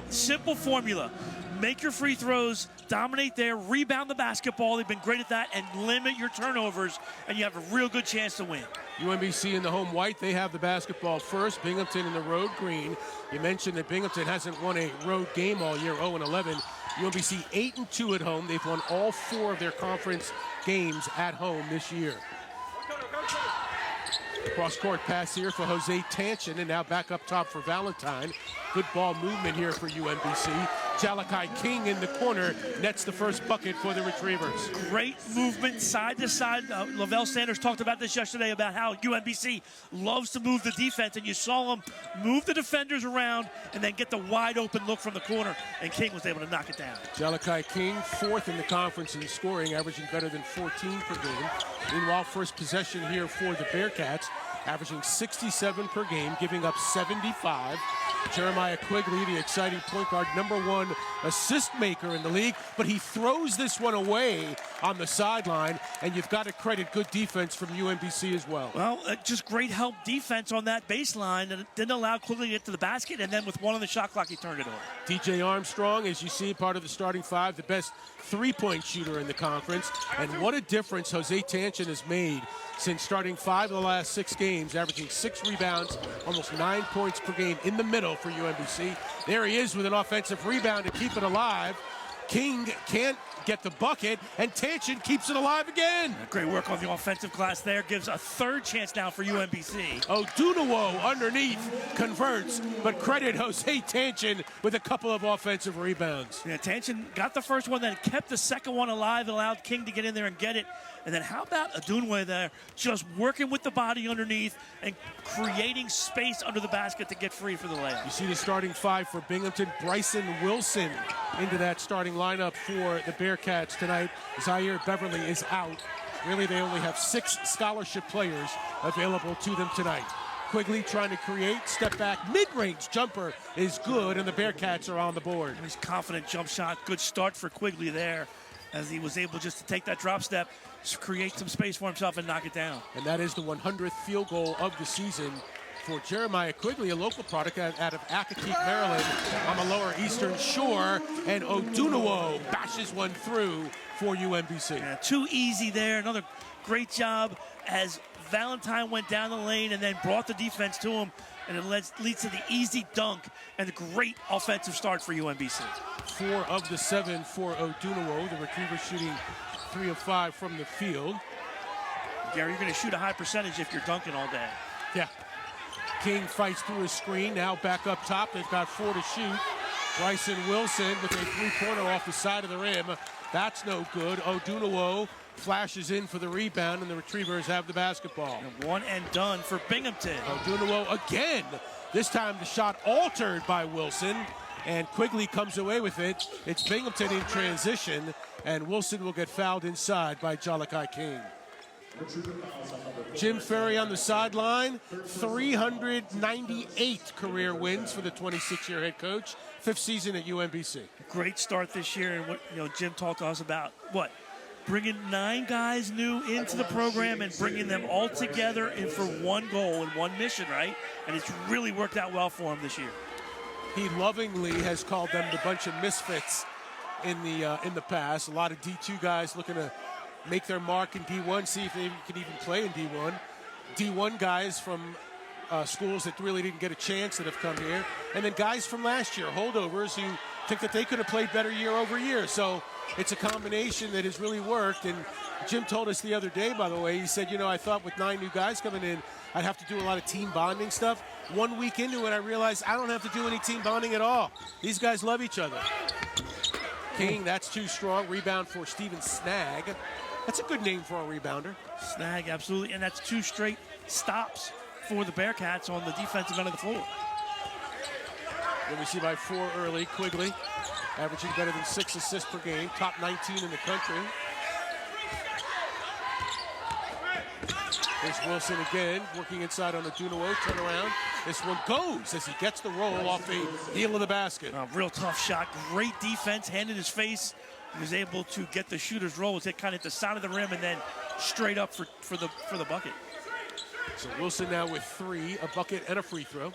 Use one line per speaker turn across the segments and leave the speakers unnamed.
simple formula. Make your free throws, dominate there, rebound the basketball. They've been great at that, and limit your turnovers, and you have a real good chance to win.
UMBC in the home white, they have the basketball first. Binghamton in the road green. You mentioned that Binghamton hasn't won a road game all year, 0-11. UMBC 8-2 at home. They've won all 4 of their conference games at home this year. Cross-court pass here for Jose Tanchin, and now back up top for Valentine. Good ball movement here for UMBC. Jalakai King in the corner nets the first bucket for the Retrievers.
Great movement side to side. Lavelle Sanders talked about this yesterday about how UMBC loves to move the defense, and you saw him move the defenders around and then get the wide open look from the corner, and King was able to knock it down.
Jalakai King, 4th in the conference in scoring, averaging better than 14 per game. Meanwhile, first possession here for the Bearcats, averaging 67 per game, giving up 75. Jeremiah Quigley, the exciting point guard, #1 assist maker in the league, but he throws this one away on the sideline, and you've got to credit good defense from UMBC as well.
Well, just great help defense on that baseline, and it didn't allow Quigley to get to the basket, and then with 1 on the shot clock, he turned it over.
DJ Armstrong, as you see, part of the starting 5, the best three-point shooter in the conference, and what a difference Jose Tanchin has made since starting 5 of the last 6 games, averaging 6 rebounds, almost 9 points per game in the middle for UMBC. There he is with an offensive rebound to keep it alive. King can't get the bucket, and Tanchin keeps it alive again.
Great work on the offensive glass there. Gives a 3rd chance now for UMBC.
Odunawo underneath converts, but credit Jose Tanchin with a couple of offensive rebounds.
Yeah, Tanchin got the first one, then kept the second one alive, allowed King to get in there and get it. And then how about Odunawo there, just working with the body underneath and creating space under the basket to get free for the layup.
You see the starting 5 for Binghamton. Bryson Wilson into that starting lineup for the Bearcats tonight. Zaire Beverly is out. Really, they only have 6 scholarship players available to them tonight. Quigley trying to create, step back, mid-range jumper is good, and the Bearcats are on the board.
Nice confident jump shot. Good start for Quigley there, as he was able just to take that drop step, create some space for himself and knock it down.
And that is the 100th field goal of the season for Jeremiah Quigley, a local product out of Accokeek, Maryland, on the lower eastern shore. And Odunawo bashes one through for UMBC.
Yeah, too easy there. Another great job as Valentine went down the lane and then brought the defense to him. And it leads to the easy dunk and a great offensive start for UMBC.
4 of the 7 for Odunawo. The Retrievers shooting 3 of 5 from the field.
Gary, you're going to shoot a high percentage if you're dunking all day.
Yeah. King fights through his screen. Now back up top. They've got 4 to shoot. Bryson Wilson with a 3-pointer off the side of the rim. That's no good. Odunawo flashes in for the rebound, and the Retrievers have the basketball.
And 1 and done for Binghamton.
Odunawo again. This time the shot altered by Wilson, and Quigley comes away with it. It's Binghamton in transition, and Wilson will get fouled inside by Jalakai King. Jim Ferry on the sideline. 398 career wins for the 26-year head coach. 5th season at UMBC.
Great start this year, and what Jim talked to us about bringing 9 guys new into the program and bringing them all together and for one goal and one mission, right? And it's really worked out well for him this year.
He lovingly has called them the bunch of misfits in the past. A lot of D2 guys looking to make their mark in D1, see if they can even play in D1. D1 guys from schools that really didn't get a chance that have come here. And then guys from last year, holdovers, who think that they could have played better year over year. So it's a combination that has really worked. And Jim told us the other day, by the way, he said, I thought with 9 new guys coming in, I'd have to do a lot of team bonding stuff. 1 week into it, I realized I don't have to do any team bonding at all. These guys love each other. King, that's too strong. Rebound for Steven Snag. That's a good name for a rebounder.
Snag, absolutely. And that's 2 straight stops for the Bearcats on the defensive end of the floor.
Then we see by 4 early, Quigley averaging better than 6 assists per game, top 19 in the country. There's Wilson again, working inside on the Odunawo, turn around. This one goes as he gets the roll off the heel of the basket.
Real tough shot, great defense, hand in his face. He was able to get the shooter's roll, was kind of at the side of the rim and then straight up for the bucket.
So Wilson now with 3, a bucket and a free throw.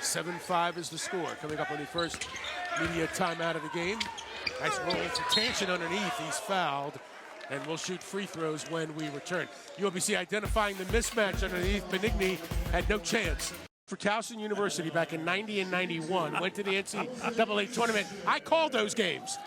7-5 is the score. Coming up on the first media timeout of the game. Nice roll for Tanchin underneath. He's fouled. And we'll shoot free throws when we return. UMBC identifying the mismatch underneath. Benigni had no chance. For Towson University back in 90 and 91, went to the NCAA tournament. I called those games.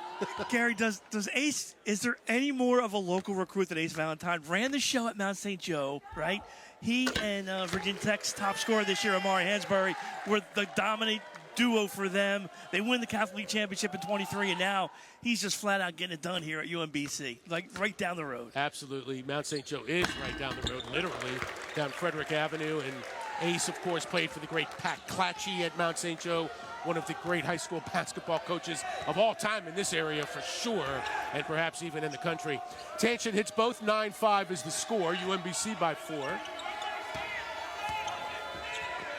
Gary, does Ace, is there any more of a local recruit than Ace Valentine? Ran the show at Mount St. Joe, right? He and Virginia Tech's top scorer this year, Amari Hansberry, were the dominant duo for them. They win the Catholic League Championship in 23, and now he's just flat out getting it done here at UMBC, like right down the road.
Absolutely. Mount St. Joe is right down the road, literally, down Frederick Avenue. And Ace, of course, played for the great Pat Clatchy at Mount St. Joe, one of the great high school basketball coaches of all time in this area for sure, and perhaps even in the country. Tanchin hits both. 9-5 is the score. UMBC by 4.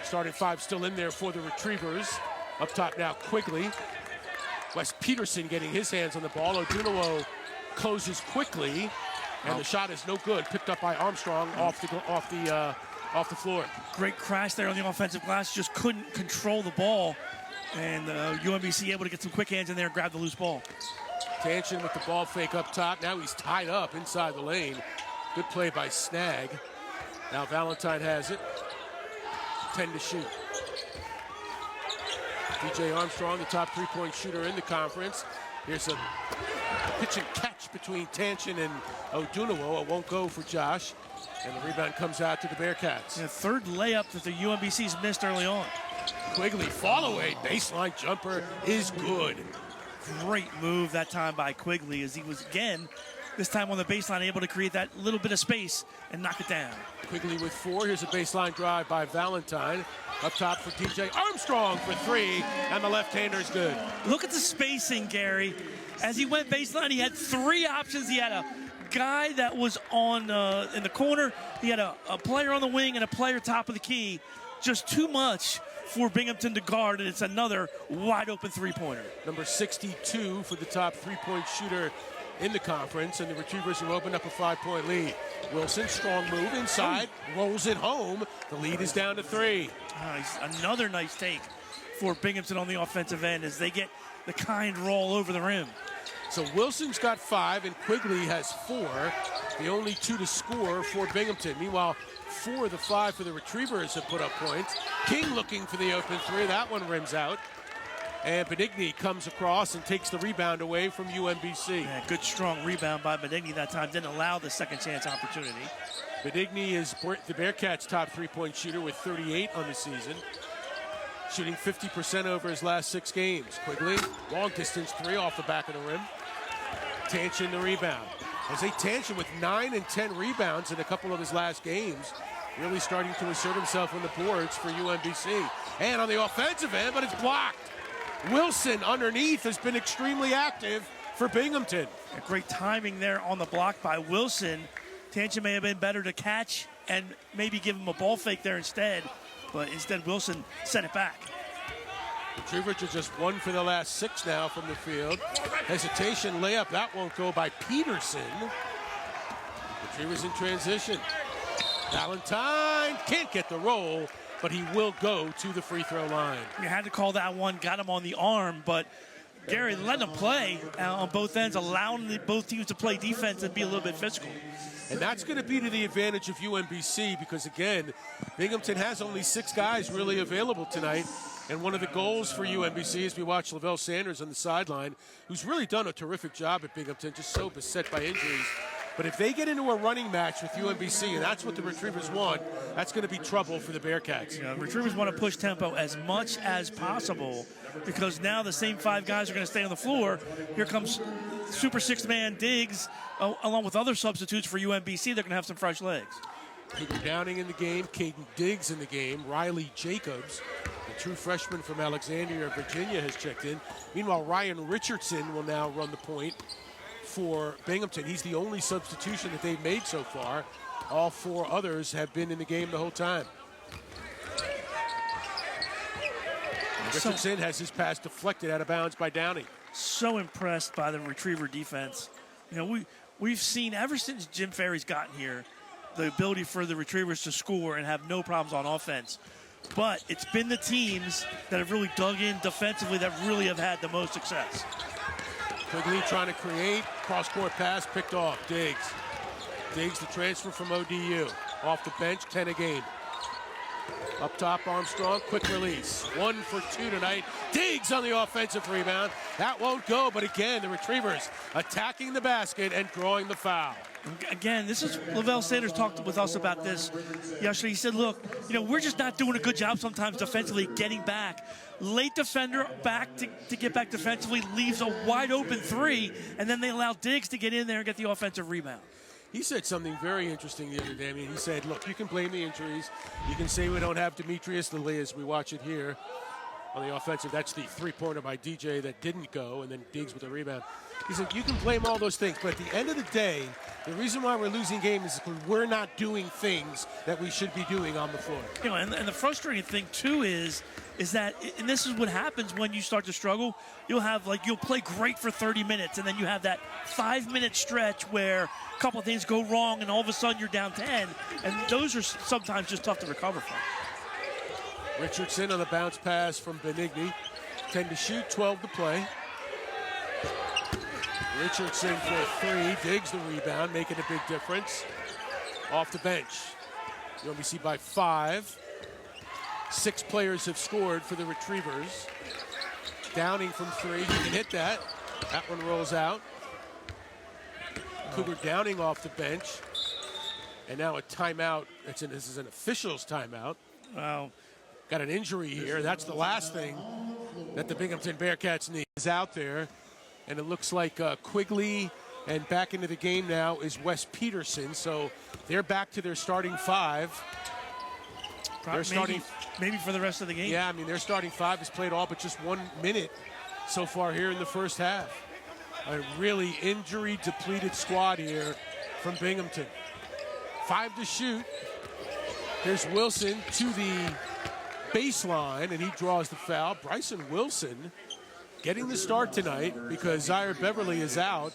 Starting 5 still in there for the Retrievers. Up top now, Quigley. Wes Peterson getting his hands on the ball. Odunuwo closes quickly, and the shot is no good. Picked up by Armstrong off the floor.
Great crash there on the offensive glass. Just couldn't control the ball, and UMBC able to get some quick hands in there and grab the loose ball.
Tanchin with the ball fake up top. Now he's tied up inside the lane. Good play by Snag. Now Valentine has it. 10 to shoot. DJ Armstrong, the top three-point shooter in the conference. Here's a pitch and catch between Tanchin and Odunuwo. It won't go for Josh. And the rebound comes out to the Bearcats.
The third layup that the UMBC's missed early on.
Quigley, fall away, baseline jumper is good.
Great move that time by Quigley as he was, again, this time on the baseline, able to create that little bit of space and knock it down.
Quigley with 4. Here's a baseline drive by Valentine. Up top for DJ Armstrong for 3, and the left-hander is good.
Look at the spacing, Gary. As he went baseline, he had 3 options. He had a guy that was on in the corner. He had a player on the wing and a player top of the key. Just too much for Binghamton to guard, and it's another wide-open three-pointer.
Number 62 for the top three-point shooter in the conference, and the Retrievers have opened up a 5-point lead. Wilson, strong move inside, rolls it home. The lead is down to 3.
Another nice take for Binghamton on the offensive end as they get the kind roll over the rim.
So Wilson's got 5 and Quigley has 4. The only 2 to score for Binghamton. Meanwhile, 4 of the 5 for the Retrievers have put up points. King looking for the open 3. That one rims out. And Benigni comes across and takes the rebound away from UMBC.
Yeah, good strong rebound by Benigni that time. Didn't allow the second chance opportunity.
Benigni is the Bearcats' top three-point shooter with 38 on the season. Shooting 50% over his last 6 games. Quigley, long distance 3 off the back of the rim. Tanchin the rebound. Jose Tanchin with 9 and 10 rebounds in a couple of his last games. Really starting to assert himself on the boards for UMBC. And on the offensive end, but it's blocked. Wilson underneath has been extremely active for Binghamton.
Great timing there on the block by Wilson. Tanchin may have been better to catch and maybe give him a ball fake there instead, but instead Wilson sent it back.
Retrievers are just 1 for the last 6 now from the field. Hesitation layup, that won't go by Peterson. Retrievers in transition. Valentine can't get the roll, but he will go to the free throw line.
You had to call that one, got him on the arm, but Gary, letting them play on both ends, allowing both teams to play defense and be a little bit physical.
And that's going to be to the advantage of UMBC because, again, Binghamton has only 6 guys really available tonight. And one of the goals for UMBC is we watch Lavelle Sanders on the sideline, who's really done a terrific job at Binghamton, just so beset by injuries. But if they get into a running match with UMBC, and that's what the Retrievers want, that's going to be trouble for the Bearcats.
Yeah, the Retrievers want to push tempo as much as possible because now the same 5 guys are going to stay on the floor. Here comes Super 6-man Diggs, along with other substitutes for UMBC. They're going to have some fresh legs.
Cougar Downing in the game, Caden Diggs in the game, Riley Jacobs, the true freshman from Alexandria, Virginia, has checked in. Meanwhile, Ryan Richardson will now run the point for Binghamton. He's the only substitution that they've made so far. All 4 others have been in the game the whole time. Richardson has his pass deflected out of bounds by Downing.
So impressed by the Retriever defense. You know, we've seen ever since Jim Ferry's gotten here, the ability for the Retrievers to score and have no problems on offense. But it's been the teams that have really dug in defensively that really have had the most success.
Quigley trying to create, cross-court pass, picked off. Diggs, the transfer from ODU. Off the bench, 10 a game. Up top, Armstrong, quick release. 1 for 2 tonight. Diggs on the offensive rebound. That won't go, but again, the Retrievers attacking the basket and drawing the foul.
Again, this is Lavelle Sanders talked with us about this yesterday. He said, look, we're just not doing a good job sometimes defensively getting back. Late defender back to get back defensively, leaves a wide open 3, and then they allow Diggs to get in there and get the offensive rebound.
He said something very interesting the other day. I mean, he said, look, you can blame the injuries. You can say we don't have Demetrius Lilly as we watch it here on the offensive. That's the three-pointer by DJ that didn't go, and then Diggs with a rebound. He said, you can blame all those things, but at the end of the day, the reason why we're losing games is because we're not doing things that we should be doing on the floor.
And the frustrating thing, too, is that, and this is what happens when you start to struggle, you'll play great for 30 minutes, and then you have that 5-minute stretch where a couple of things go wrong, and all of a sudden you're down 10, and those are sometimes just tough to recover from.
Richardson on the bounce pass from Benigni. 10 to shoot, 12 to play. Richardson for 3, Diggs the rebound, making a big difference. Off the bench, UMBC by 5. 6 players have scored for the Retrievers. Downing from 3, he can hit that. That one rolls out. Cougar Downing off the bench. And now a timeout. This is an official's timeout.
Wow.
Got an injury here. That's the last thing that the Binghamton Bearcats need. Is out there. And it looks like Quigley, and back into the game now is Wes Peterson. So they're back to their starting 5.
Maybe for the rest of the game.
Yeah, I mean, their starting 5 has played all but just 1 minute so far here in the first half. A really injury-depleted squad here from Binghamton. 5 to shoot. Here's Wilson to the baseline, and he draws the foul. Bryson Wilson getting the start tonight because Zaire Beverly is out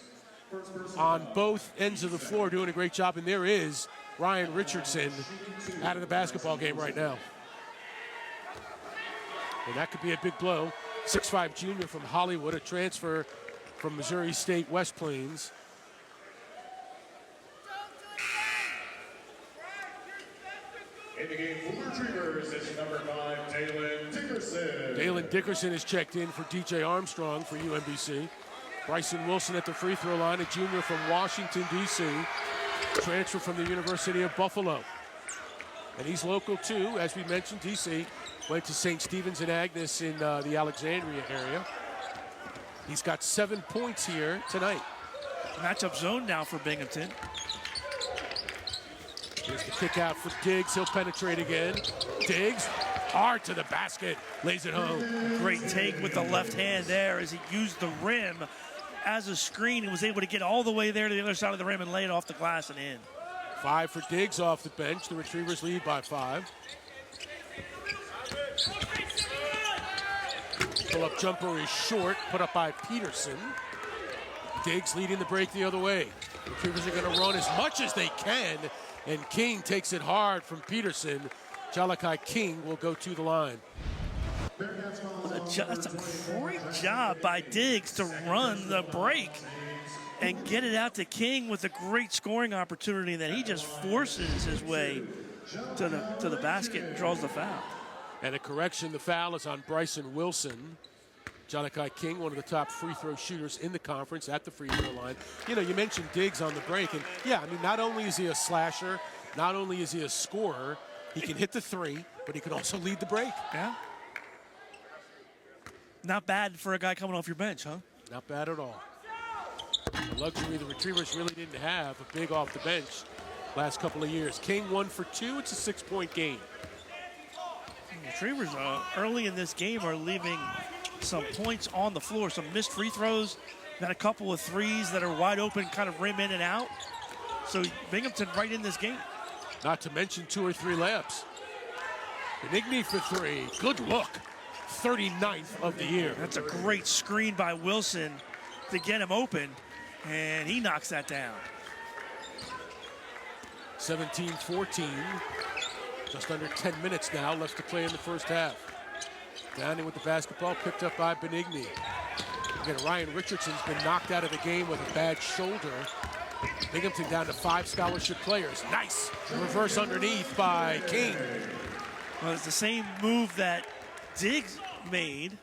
on both ends of the floor, doing a great job. And there is Ryan Richardson out of the basketball game right now. And that could be a big blow. 6'5" junior from Hollywood, a transfer from Missouri State West Plains.
In the game for the Retrievers is number 5, Dalen Dickerson.
Dalen Dickerson is checked in for DJ Armstrong for UMBC. Bryson Wilson at the free throw line, a junior from Washington, D.C., transfer from the University of Buffalo. And he's local too, as we mentioned, D.C., went to St. Stephen's and Agnes in the Alexandria area. He's got 7 points here tonight.
Matchup zone now for Binghamton.
Here's the kick out for Diggs. He'll penetrate again. Diggs, hard to the basket, lays it home.
Great take with the left hand there as he used the rim as a screen and was able to get all the way there to the other side of the rim and lay it off the glass and in.
5 for Diggs off the bench. The Retrievers lead by 5. Pull-up jumper is short, put up by Peterson. Diggs leading the break the other way. The Retrievers are going to run as much as they can, and King takes it hard from Peterson. Jalakai King will go to the line.
That's a great job by Diggs to run the break and get it out to King with a great scoring opportunity that he just forces his way to the basket and draws the foul.
And a correction, the foul is on Bryson Wilson. Jalakai King, one of the top free throw shooters in the conference at the free throw line. You know, you mentioned Diggs on the break, and yeah, I mean, not only is he a slasher, not only is he a scorer, he can hit the 3, but he can also lead the break.
Yeah. Not bad for a guy coming off your bench, huh?
Not bad at all. The luxury the Retrievers really didn't have, a big off the bench last couple of years. King 1 for 2, it's a 6-point game.
The Retrievers early in this game are leaving some points on the floor, some missed free throws, got a couple of threes that are wide open, kind of rim in and out. So Binghamton right in this game.
Not to mention 2 or 3 layups. Benigni for 3, good look. 39th of the year.
That's a great screen by Wilson to get him open, and he knocks that down.
17-14. Just under 10 minutes now left to play in the first half. Downing with the basketball, picked up by Benigni. Again, Ryan Richardson's been knocked out of the game with a bad shoulder. Binghamton down to 5 scholarship players. Nice reverse underneath by King.
Well, it's the same move that Diggs made,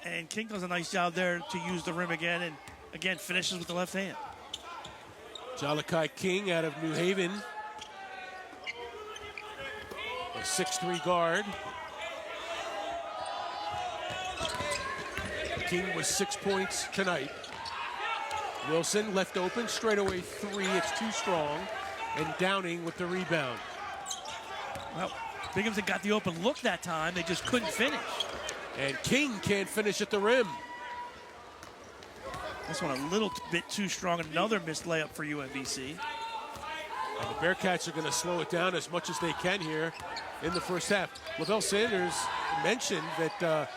and King does a nice job there to use the rim again, and again finishes with the left hand.
Jalakai King out of New Haven. A 6'3" guard. King was 6 points tonight. Wilson left open, straightaway 3, it's too strong. And Downing with the rebound.
Well, Binghamton got the open look that time, they just couldn't finish.
And King can't finish at the rim.
This one a little bit too strong, another missed layup for UMBC.
And the Bearcats are going to slow it down as much as they can here in the first half. Lavelle Sanders mentioned that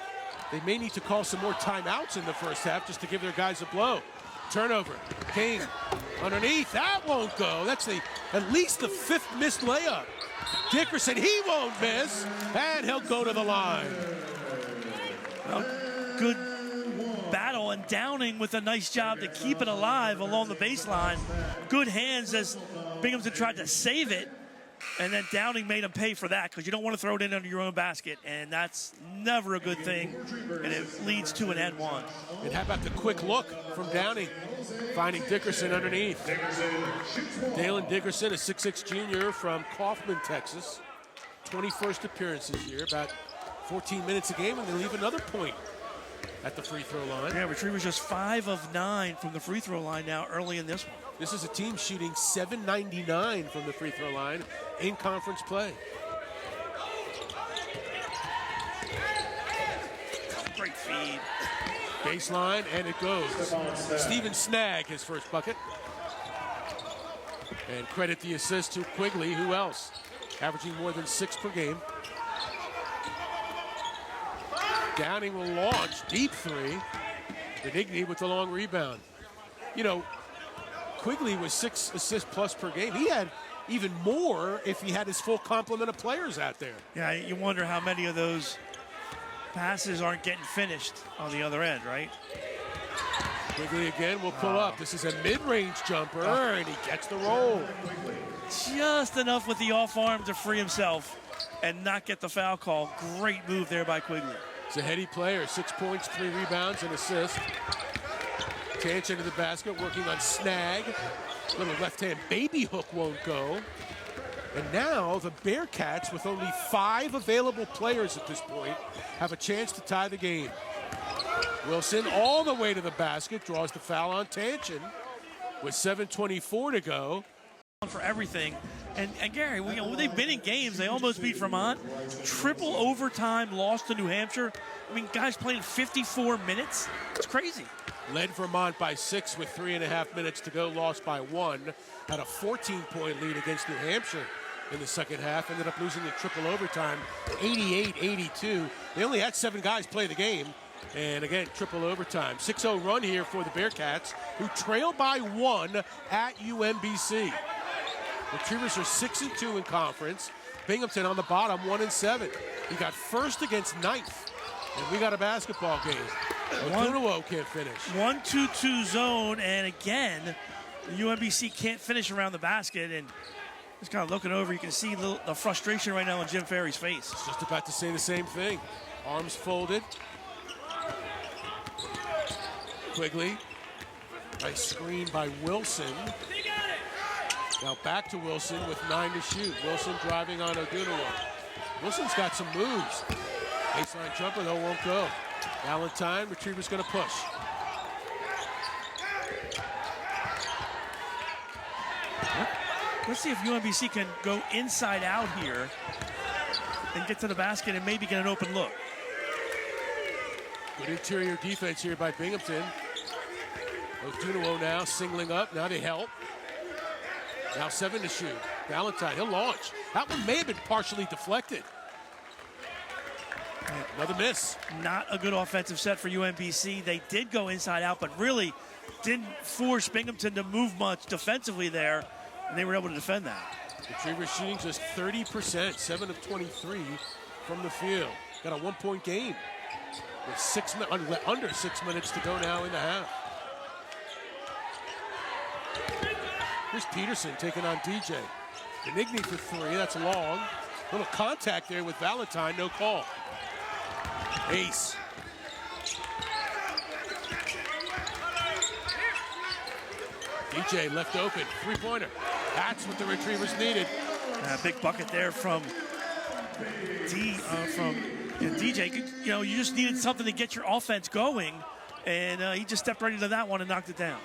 they may need to call some more timeouts in the first half just to give their guys a blow. Turnover, King underneath, that won't go. That's at least the 5th missed layup. Dickerson, he won't miss, and he'll go to the line.
Well, good battle, and Downing with a nice job to keep it alive along the baseline. Good hands as Binghamton tried to save it, and then Downing made him pay for that because you don't want to throw it in under your own basket, and that's never a good thing, and it leads to an N1.
And how about the quick look from Downing, finding Dickerson underneath. Dalen Dickerson, a 6'6" junior from Kaufman, Texas. 21st appearance this year, about 14 minutes a game, and they leave another point at the free throw line.
Yeah, Retrievers just 5 of 9 from the free throw line now early in this one.
This is a team shooting .799 from the free throw line in conference play.
Great feed.
Baseline, and it goes. Steven Snag, his first bucket. And credit the assist to Quigley. Who else? Averaging more than 6 per game. Downing will launch, deep 3. Benigni with the long rebound. You know, Quigley was 6 assists plus per game. He had even more if he had his full complement of players out there.
Yeah, you wonder how many of those passes aren't getting finished on the other end, right?
Quigley again will pull up. This is a mid-range jumper, and he gets the roll.
Just enough with the off arm to free himself and not get the foul call. Great move there by Quigley.
He's a heady player, 6 points, 3 rebounds, and assist. Tanch into the basket, working on Snag. Little left-hand baby hook won't go. And now the Bearcats, with only 5 available players at this point, have a chance to tie the game. Wilson all the way to the basket, draws the foul on Tanchin with 7:24 to go.
For everything. And Gary, they've been in games. They almost beat Vermont. Triple overtime loss to New Hampshire. I mean, guys playing 54 minutes. It's crazy.
Led Vermont by 6 with 3.5 minutes to go. Lost by 1. Had a 14-point lead against New Hampshire in the second half. Ended up losing in triple overtime, 88-82. They only had 7 guys play the game. And again, triple overtime. 6-0 run here for the Bearcats, who trail by 1 at UMBC. Retrievers are 6-2 in conference. Binghamton on the bottom, 1-7. He got first against 9th. And we got a basketball game. Odunuwo can't finish.
1-2-2 zone, and again, the UMBC can't finish around the basket. And just kind of looking over, you can see the frustration right now on Jim Ferry's face.
Just about to say the same thing. Arms folded. Quigley. Nice screen by Wilson. Now back to Wilson with 9 to shoot. Wilson driving on Odunuwo. Wilson's got some moves. Baseline jumper, though, won't go. Valentine, Retriever's going to push.
Let's see if UMBC can go inside out here and get to the basket and maybe get an open look.
Good interior defense here by Binghamton. Odunuwo now singling up. Now they help. Now 7 to shoot. Valentine, he'll launch. That one may have been partially deflected. Another miss.
Not a good offensive set for UMBC. They did go inside out, but really didn't force Binghamton to move much defensively there, and they were able to defend that.
Retrievers shooting just 30%, 7 of 23 from the field. Got a 1-point game with under 6 minutes to go now in the half. Here's Peterson taking on DJ. Benigni for 3, that's long. Little contact there with Valentine, no call. Ace. DJ left open, 3-pointer. That's what the Retrievers needed.
Big bucket there from DJ. You know, you just needed something to get your offense going, and he just stepped right into that one and knocked it down.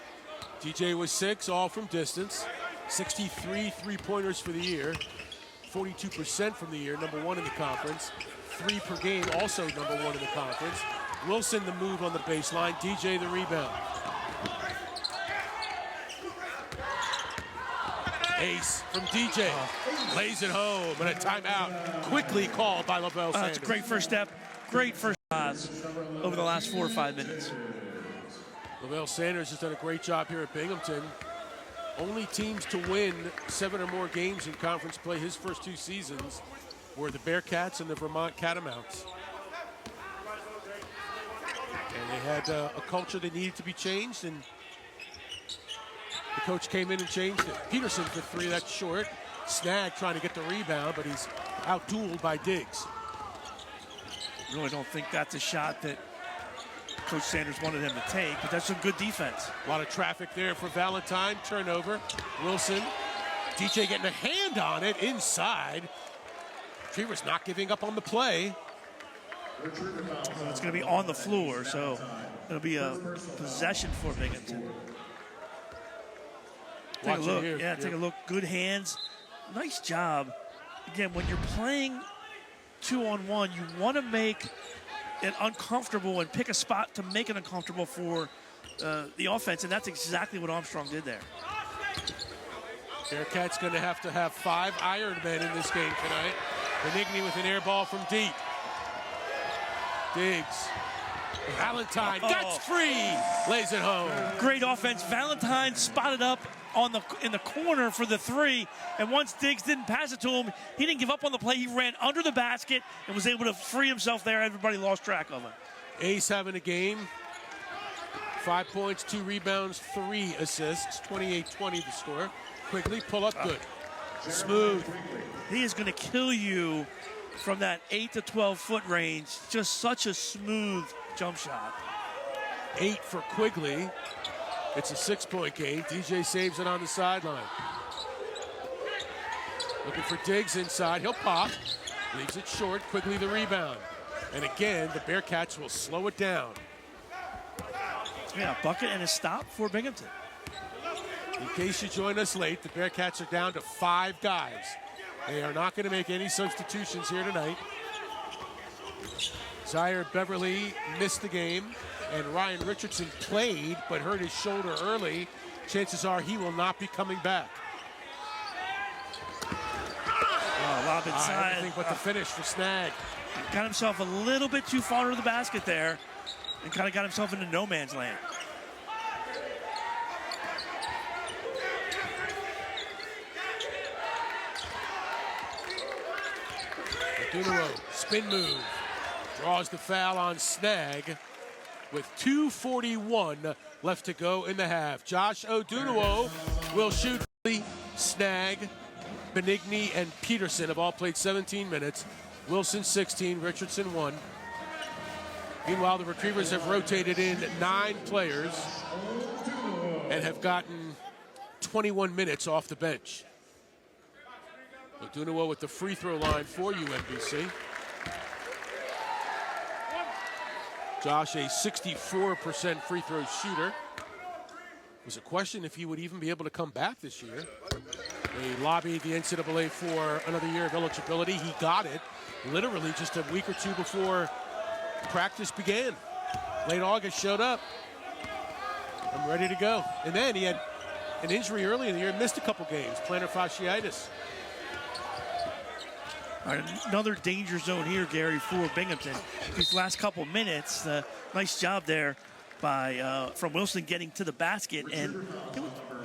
DJ was 6, all from distance. 63 3-pointers for the year. 42% from the year, number 1 in the conference. 3 per game, also number 1 in the conference. Wilson the move on the baseline, DJ the rebound. Ace from DJ, lays it home, and a timeout quickly called by Lavelle Sanders.
It's a great first step, great first pass over the last 4 or 5 minutes.
Lavelle Sanders has done a great job here at Binghamton. Only teams to win 7 or more games in conference play his first 2 seasons were the Bearcats and the Vermont Catamounts. And they had a culture that needed to be changed, and the coach came in and changed it. Peterson for 3, that's short. Snag trying to get the rebound, but he's out-dueled by Diggs.
I really don't think that's a shot that Coach Sanders wanted him to take, but that's some good defense.
A lot of traffic there for Valentine. Turnover. Wilson. DJ getting a hand on it inside. Retrievers not giving up on the play.
Well, it's going to be on the floor, so it'll be a possession for Binghamton. Take a look. Yeah, take a look. Good hands. Nice job. Again, when you're playing 2-on-1, you want to make it uncomfortable and pick a spot to make it uncomfortable for the offense, and that's exactly what Armstrong did there.
Bearcats going to have 5 Ironmen in this game tonight. Benigni with an air ball from deep. Diggs. Valentine gets free. Lays it home.
Great offense. Valentine spotted up in the corner for the 3, and once Diggs didn't pass it to him, he didn't give up on the play. He ran under the basket and was able to free himself there. Everybody lost track of him.
Ace having a game. 5 points, 2 rebounds, 3 assists. 28-20 the score. Quickly pull up good. Smooth.
He is going to kill you from that 8 to 12 foot range. Just such a smooth jump shot.
8 for Quigley. It's a 6-point game. DJ saves it on the sideline. Looking for Diggs inside. He'll pop. Leaves it short. Quigley the rebound. And again, the Bearcats will slow it down.
Yeah, a bucket and a stop for Binghamton.
In case you join us late, the Bearcats are down to 5 guys. They are not going to make any substitutions here tonight. Zaire Beverly missed the game, and Ryan Richardson played but hurt his shoulder early. Chances are he will not be coming back.
Lob inside.
Everything but the finish for Snag.
Got himself a little bit too far to the basket there and kind of got himself into no man's land.
Dunero, spin move. Draws the foul on Snag with 2:41 left to go in the half. Josh Odunuwo will shoot. Snag, Benigni, and Peterson have all played 17 minutes. Wilson 16, Richardson 1. Meanwhile, the Retrievers have rotated in 9 players and have gotten 21 minutes off the bench. Odunuwo with the free throw line for UMBC. Josh, a 64% free throw shooter. It was a question if he would even be able to come back this year. They lobbied the NCAA for another year of eligibility. He got it literally just a week or 2 before practice began. Late August, showed up. I'm ready to go. And then he had an injury early in the year, missed a couple games, plantar fasciitis.
All right, another danger zone here, Gary, for Binghamton. These last couple minutes, nice job there by from Wilson getting to the basket, and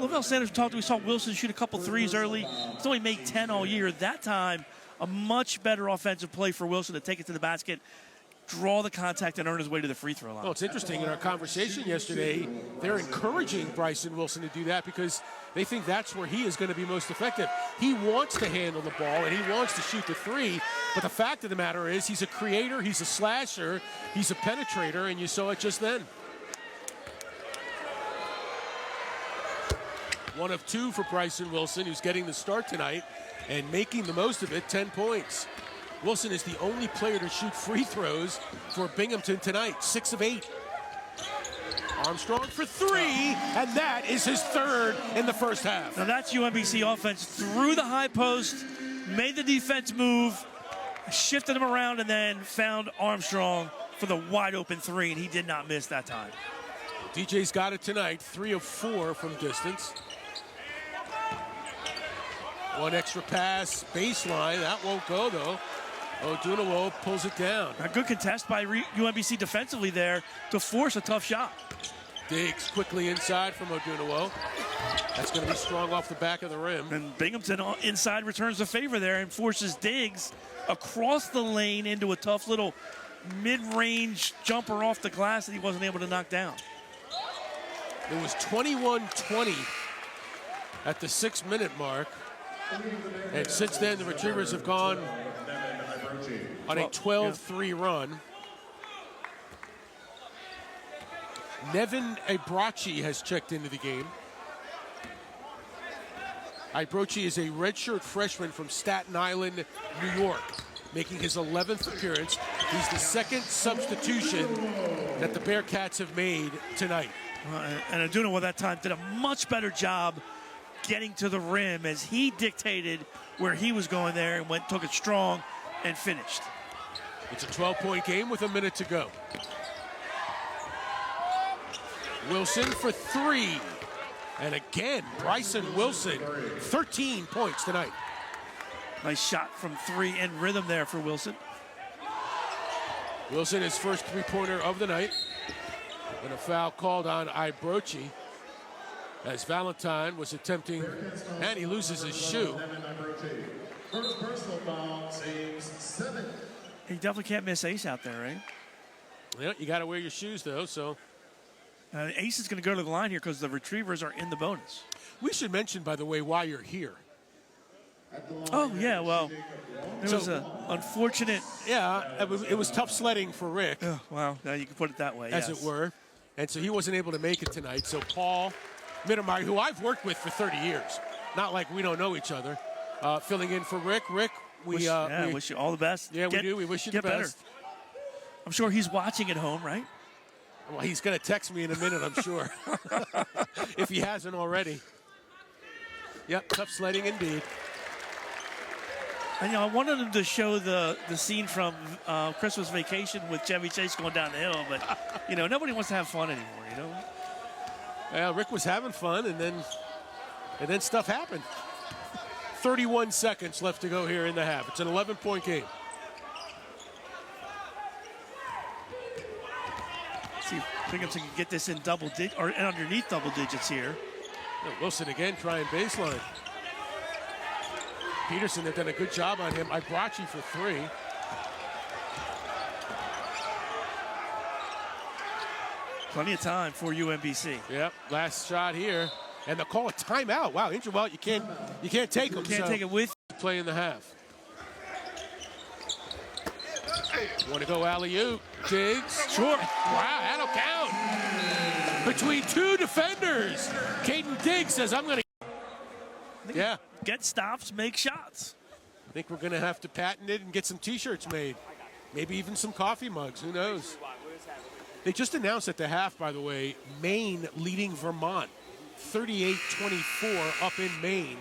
Lavelle Sanders talked. We saw Wilson shoot a couple threes early. He's only made 10 all year. That time, a much better offensive play for Wilson to take it to the basket, draw the contact, and earn his way to the free throw line.
Well, it's interesting. In our conversation yesterday, they're encouraging Bryson Wilson to do that because they think that's where he is going to be most effective. He wants to handle the ball, and he wants to shoot the three, but the fact of the matter is he's a creator, he's a slasher, he's a penetrator, and you saw it just then. 1 of 2 for Bryson Wilson, who's getting the start tonight and making the most of it, 10 points. Wilson is the only player to shoot free throws for Binghamton tonight, 6 of 8. Armstrong for 3, and that is his 3rd in the first half.
Now that's UMBC offense. Through the high post, made the defense move, shifted him around, and then found Armstrong for the wide open 3, and he did not miss that time.
DJ's got it tonight, 3 of 4 from distance. 1 extra pass, baseline, that won't go though. Odunawo pulls it down.
A good contest by UMBC defensively there to force a tough shot.
Diggs quickly inside from Odunawo. That's going to be strong off the back of the rim.
And Binghamton inside returns the favor there and forces Diggs across the lane into a tough little mid-range jumper off the glass that he wasn't able to knock down.
It was 21-20 at the 6-minute mark. And since then, the Retrievers have gone on a 12-3 run. Nevin Ibrachi has checked into the game. Ibrachi is a redshirt freshman from Staten Island, New York, making his 11th appearance. He's the second substitution that the Bearcats have made tonight.
And Adunawo that time did a much better job getting to the rim as he dictated where he was going there and took it strong and finished.
It's a 12-point game with a minute to go. Wilson for 3. And again, Bryson Wilson, 13 points tonight.
Nice shot from 3 in rhythm there for Wilson.
Wilson, his first 3-pointer of the night. And a foul called on Ibrachi as Valentine was attempting, and he loses his shoe.
First personal foul, saves 7.
He definitely can't miss Ace out there, right?
Yeah, you got to wear your shoes, though, so.
Ace is going to go to the line here because the Retrievers are in the bonus.
We should mention, by the way, why you're here.
Oh, yeah, well, it was an unfortunate.
Yeah, it was tough sledding for Rick.
Oh, wow, now you can put it that way,
as
yes.
it were. And so he wasn't able to make it tonight. So Paul Mittermeier, who I've worked with for 30 years, not like we don't know each other, filling in for Rick. Rick, we
wish you all the best.
Yeah, we do. We wish you the best.
Better. I'm sure he's watching at home, right?
Well, he's going to text me in a minute, I'm sure, if he hasn't already. Yep, tough sledding indeed.
And, I wanted him to show the scene from Christmas Vacation with Chevy Chase going down the hill, but, nobody wants to have fun anymore,
Well, Rick was having fun, and then stuff happened. 31 seconds left to go here in the half. It's an 11-point game.
See if Binghamton can get this in or underneath double digits here.
Wilson again trying baseline. Peterson have done a good job on him. Ibrachi for 3.
Plenty of time for UMBC.
Yep, last shot here. And they'll call a timeout. Wow, well, you can't take them.
Can't take it with.
Play in the half. Want to go alley-oop. Diggs.
Sure.
Wow, that'll count. Between 2 defenders. Caden Diggs says, I'm going to. Yeah.
Get stops, make shots.
I think we're going to have to patent it and get some T-shirts made. Maybe even some coffee mugs. Who knows? They just announced at the half, by the way, Maine leading Vermont. 38-24 up in Maine.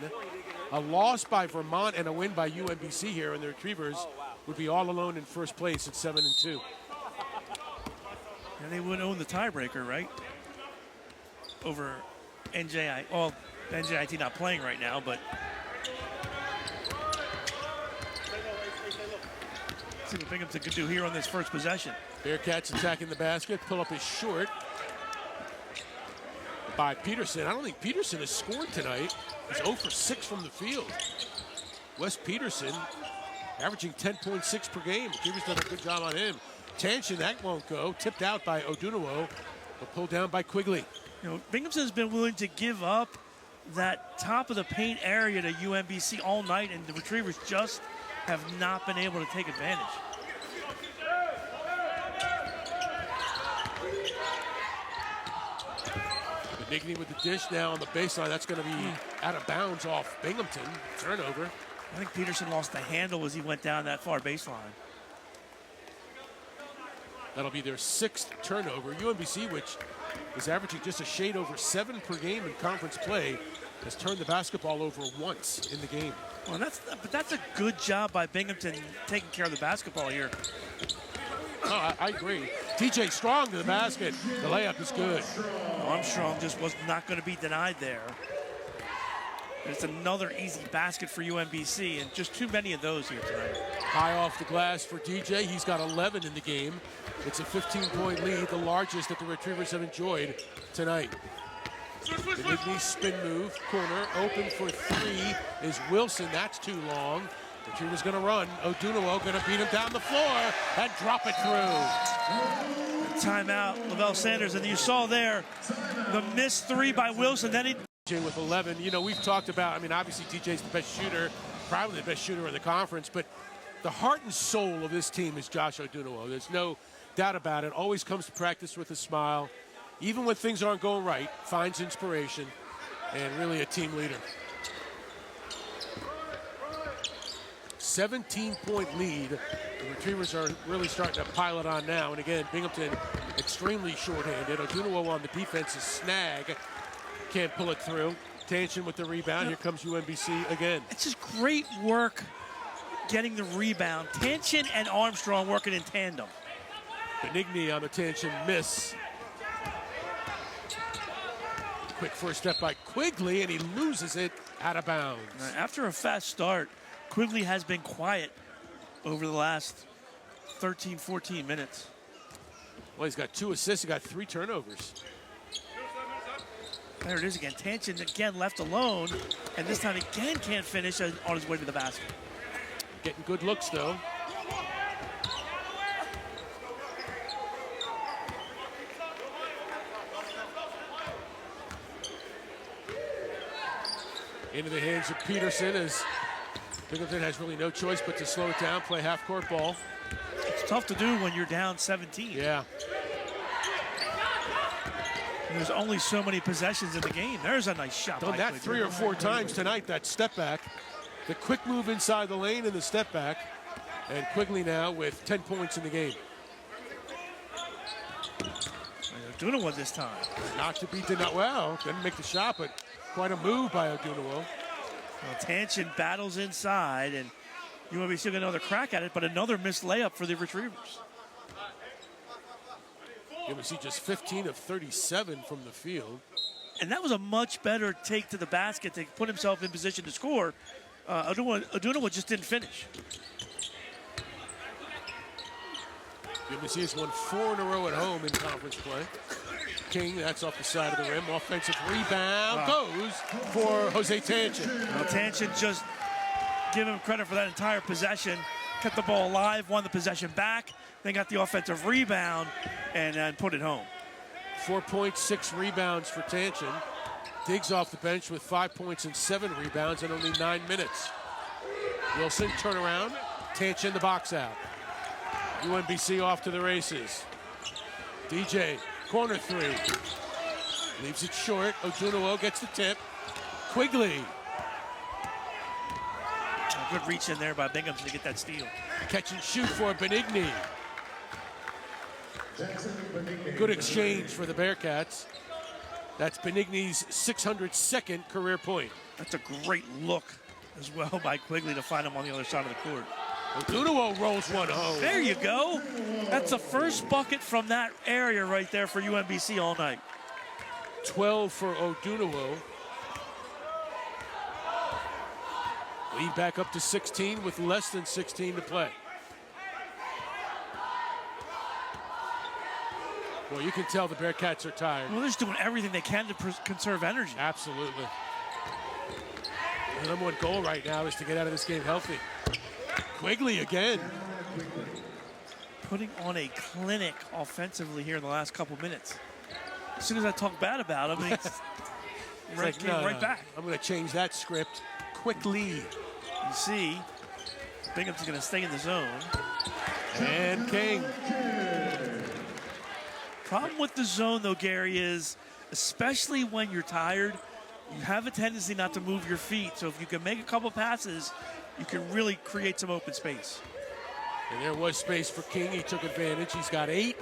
A loss by Vermont and a win by UMBC here, and the Retrievers would be all alone in first place at 7-2.
And they would own the tiebreaker, right? Over NJI. Well, NJIT not playing right now, but see what Binghamton can do here on this first possession.
Bearcats attacking the basket. Pull up is short. by Peterson. I don't think Peterson has scored tonight. He's 0 for 6 from the field. Wes Peterson averaging 10.6 per game. Retrievers done a good job on him. Tanchen, that won't go. Tipped out by Odunawo, but pulled down by Quigley.
You know, Binghamton has been willing to give up that top of the paint area to UMBC all night, and the Retrievers just have not been able to take advantage.
Benigni with the dish now on the baseline. That's going to be out of bounds off Binghamton. Turnover.
I think Peterson lost the handle as he went down that far baseline.
That'll be their 6th turnover. UMBC, which is averaging just a shade over 7 per game in conference play, has turned the basketball over once in the game.
Well, that's a good job by Binghamton taking care of the basketball here.
Oh, I agree. TJ Strong to the basket. The layup is good.
Armstrong just was not going to be denied there. It's another easy basket for UMBC, and just too many of those here tonight.
High off the glass for DJ. He's got 11 in the game. It's a 15-point lead, the largest that the Retrievers have enjoyed tonight. Benigni spin move, corner, open for 3 is Wilson. That's too long. Retrievers going to run. Odunawo going to beat him down the floor and drop it through.
Timeout, Lavelle Sanders, and you saw there the missed 3 by Wilson. Then he
with 11. You know, we've talked about, I mean, obviously DJ's the best shooter, probably the best shooter in the conference, but the heart and soul of this team is Josh Odunawo. There's no doubt about it. Always comes to practice with a smile. Even when things aren't going right, finds inspiration, and really a team leader. 17-point lead. The Retrievers are really starting to pile it on now. And again, Binghamton extremely shorthanded. Odunawo on the defensive snag. Can't pull it through. Tanchen with the rebound. Here comes UMBC again.
It's just great work getting the rebound. Tanchen and Armstrong working in tandem.
Benigni on the Tanchen miss. Quick first step by Quigley, and he loses it out of bounds.
After a fast start, Quigley has been quiet over the last 13, 14 minutes.
Well, he's got 2 assists. He got 3 turnovers.
There it is again. Tanchen again left alone, and this time again can't finish on his way to the basket.
Getting good looks, though. Into the hands of Peterson as Binghamton has really no choice but to slow it down, play half-court ball.
It's tough to do when you're down 17.
Yeah.
There's only so many possessions in the game. There's a nice shot.
Done that 3 or 4 times tonight, that step back. The quick move inside the lane and the step back. And Quigley now with 10 points in the game.
Odunawo this time.
Not to be denied. Well, didn't make the shot, but quite a move by Odunawo.
Well, Tanchen battles inside, and UMBC will get another crack at it, but another missed layup for the Retrievers.
UMBC just 15 of 37 from the field.
And that was a much better take to the basket to put himself in position to score. Odunawo just didn't finish.
UMBC has won 4 in a row at home in conference play. King, that's off the side of the rim. Offensive rebound goes for Jose Tanchen.
Well, Tanchen just give him credit for that entire possession. Kept the ball alive, won the possession back, then got the offensive rebound and put it home.
4 points, 6 rebounds for Tanchen. Diggs off the bench with 5 points and 7 rebounds in only 9 minutes. Wilson, turnaround. Tanchen the box out. UMBC off to the races. DJ, corner 3. Leaves it short. Odunawo gets the tip. Quigley.
A good reach in there by Binghamton to get that steal.
Catch and shoot for Benigni. Good exchange for the Bearcats. That's Benigni's 602nd career point.
That's a great look as well by Quigley to find him on the other side of the court.
Odunawo rolls one home.
There you go. That's the first bucket from that area right there for UMBC all night.
12 for Odunawo. Lead back up to 16 with less than 16 to play. Well, you can tell the Bearcats are tired.
Well, they're just doing everything they can to conserve energy.
Absolutely. The number one goal right now is to get out of this game healthy. Quigley again.
Putting on a clinic offensively here in the last couple minutes. As soon as I talk bad about him, he's right back.
I'm going to change that script quickly.
You see, Binghamton's going to stay in the zone.
And King.
Problem with the zone, though, Gary, is especially when you're tired, you have a tendency not to move your feet. So if you can make a couple passes, you can really create some open space.
And there was space for King. He took advantage. He's got 8.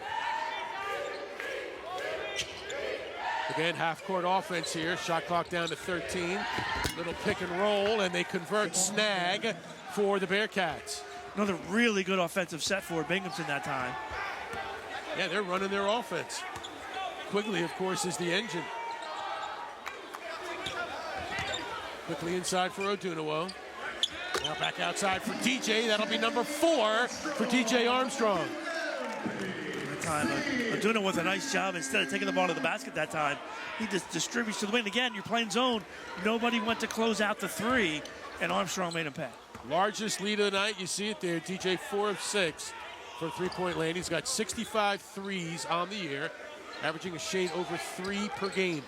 Again, half-court offense here. Shot clock down to 13. Little pick and roll, and they convert. Snag for the Bearcats.
Another really good offensive set for Binghamton that time.
Yeah, they're running their offense. Quigley, of course, is the engine. Quickly inside for Odunawo. Now back outside for DJ. That'll be number 4 for TJ Armstrong.
That time, Odunawo with a nice job. Instead of taking the ball to the basket that time, he just distributes to the wing. Again, you're playing zone. Nobody went to close out the 3, and Armstrong made him pay.
Largest lead of the night. You see it there. DJ 4 of 6 for three-point land. He's got 65 threes on the year, averaging a shade over 3 per game.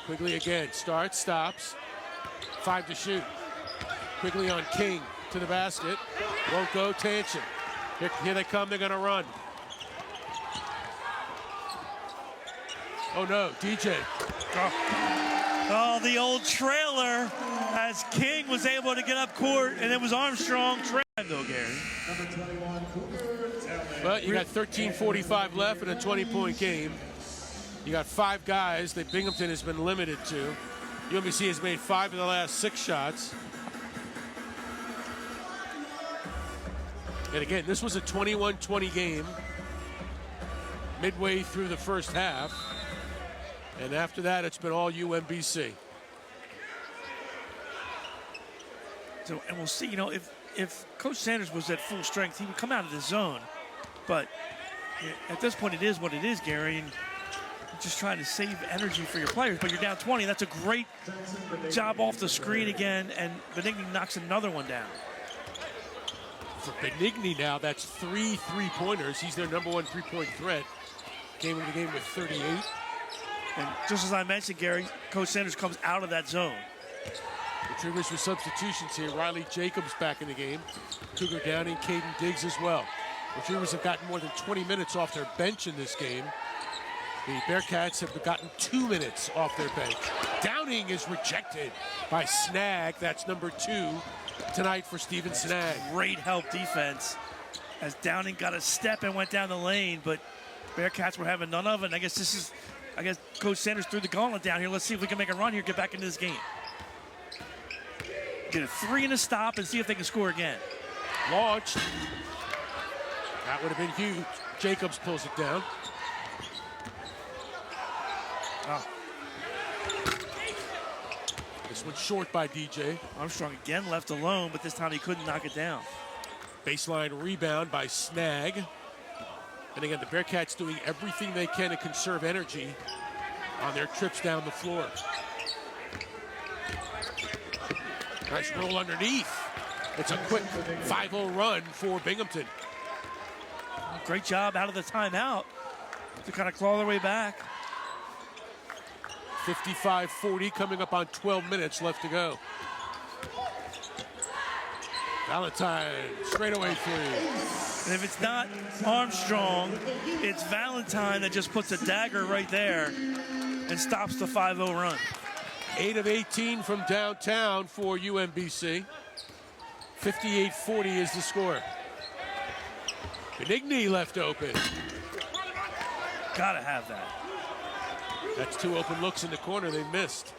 Quigley again, starts, stops, 5 to shoot. Quigley on King to the basket, won't go, Tanchen. Here they come, they're gonna run. Oh no, DJ.
Oh, the old trailer as King was able to get up court, and it was Armstrong trailing though, Gary.
But you got 13:45 left in a 20-point game. You got 5 guys that Binghamton has been limited to. UMBC has made 5 of the last 6 shots. And again, this was a 21-20 game midway through the first half. And after that, it's been all UMBC.
So, and we'll see, you know, if Coach Sanders was at full strength, he would come out of the zone. But at this point, it is what it is, Gary. And you're just trying to save energy for your players. But you're down 20. That's a great job off the screen again. And Benigni knocks another one down.
For Benigni now, that's 3 3-pointers. He's their number 1 3-point threat. Came into the game with 38.
And just as I mentioned, Gary, Coach Sanders comes out of that zone.
Retrievers with substitutions here. Riley Jacobs back in the game. Cougar Downing, Caden Diggs as well. Retrievers have gotten more than 20 minutes off their bench in this game. The Bearcats have gotten 2 minutes off their bench. Downing is rejected by Snag. That's number 2 tonight for Steven Snag.
Great help defense as Downing got a step and went down the lane, but Bearcats were having none of it. And I guess Coach Sanders threw the gauntlet down here. Let's see if we can make a run here, get back into this game. Get a 3 and a stop and see if they can score again.
Launched. That would have been huge. Jacobs pulls it down.
Oh.
This one's short by DJ.
Armstrong again left alone, but this time he couldn't knock it down.
Baseline rebound by Snag. And again, the Bearcats doing everything they can to conserve energy on their trips down the floor. Nice roll underneath. It's a quick 5-0 run for Binghamton.
Great job out of the timeout to kind of claw their way back.
55-40 coming up on 12 minutes left to go. Valentine, straightaway 3.
And if it's not Armstrong, it's Valentine that just puts a dagger right there and stops the 5-0 run.
8 of 18 from downtown for UMBC. 58-40 is the score. Benigni left open.
Gotta have that.
That's 2 open looks in the corner they missed.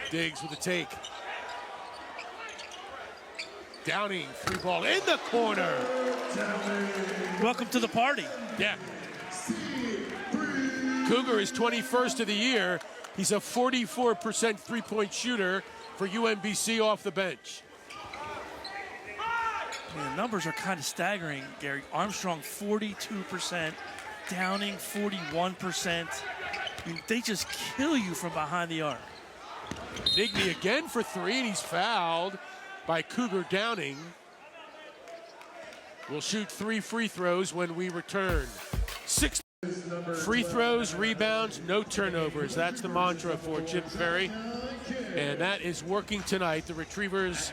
Diggs with the take. Downing, 3-ball in the corner.
Welcome to the party.
Yeah. Cougar is 21st of the year. He's a 44% three-point shooter for UMBC off the bench.
The numbers are kind of staggering, Gary. Armstrong, 42%. Downing, 41%. I mean, they just kill you from behind the arc.
Benigni again for three, and he's fouled by Cougar Downing. We'll shoot 3 free throws when we return. 6 free throws, rebounds, no turnovers. That's the mantra for Jim Ferry, and that is working tonight. The Retrievers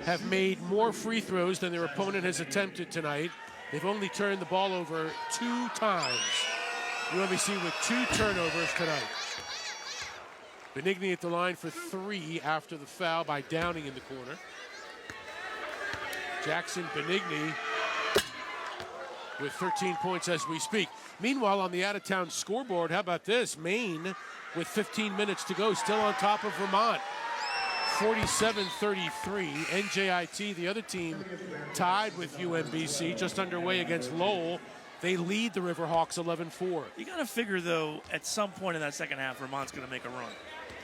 have made more free throws than their opponent has attempted tonight. They've only turned the ball over 2 times. UMBC with 2 turnovers tonight. Benigni at the line for 3 after the foul by Downing in the corner. Jackson Benigni with 13 points as we speak. Meanwhile, on the out-of-town scoreboard, how about this? Maine with 15 minutes to go, still on top of Vermont. 47-33. NJIT, the other team, tied with UMBC, just underway against Lowell. They lead the Riverhawks 11-4.
You got to figure, though, at some point in that second half, Vermont's going to make a run.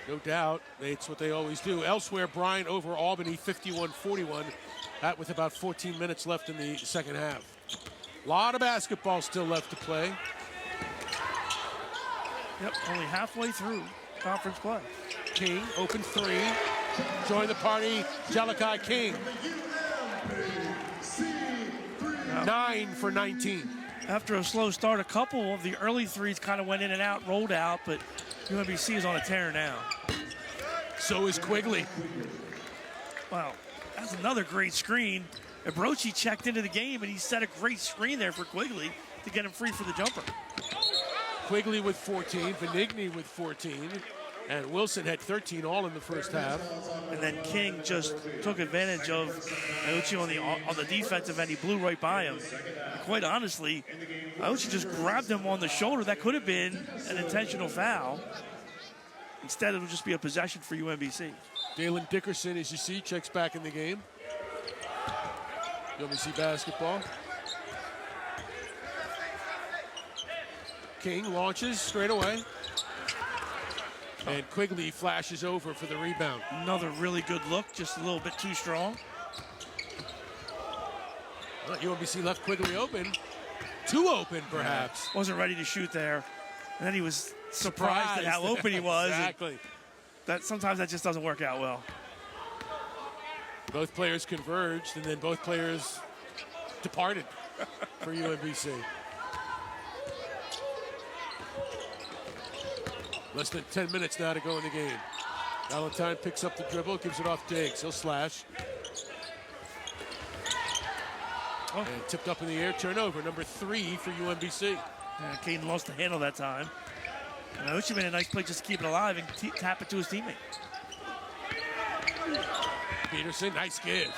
No doubt. It's what they always do. Elsewhere, Bryant over Albany, 51-41. That with about 14 minutes left in the second half. A lot of basketball still left to play.
Yep, only halfway through conference play.
King, open 3. Join the party, Jalakai King. 9 for 19.
After a slow start, a couple of the early threes kind of went in and out, rolled out, but UMBC is on a tear now.
So is Quigley.
Wow, that's another great screen. Abrochi checked into the game, and he set a great screen there for Quigley to get him free for the jumper.
Quigley with 14, Benigni with 14, and Wilson had 13 all in the first half.
And then King just took advantage of Iuchi on the defensive end. He blew right by him. And quite honestly, Iuchi just grabbed him on the shoulder. That could have been an intentional foul. Instead, it would just be a possession for UMBC.
Dalen Dickerson, as you see, checks back in the game. UMBC basketball. King launches straight away. And Quigley flashes over for the rebound.
Another really good look, just a little bit too strong.
Well, UMBC left Quigley open. Too open, perhaps.
Wasn't ready to shoot there. And then he was surprised at how open he was.
Exactly.
Sometimes that just doesn't work out well.
Both players converged, and then both players departed for UMBC. Less than 10 minutes now to go in the game. Valentine picks up the dribble, gives it off Diggs. He'll slash. And tipped up in the air, turnover, number 3 for UMBC.
Yeah, Caden lost the handle that time. And Iuchi made a nice play just to keep it alive and tap it to his teammate.
Peterson, nice give.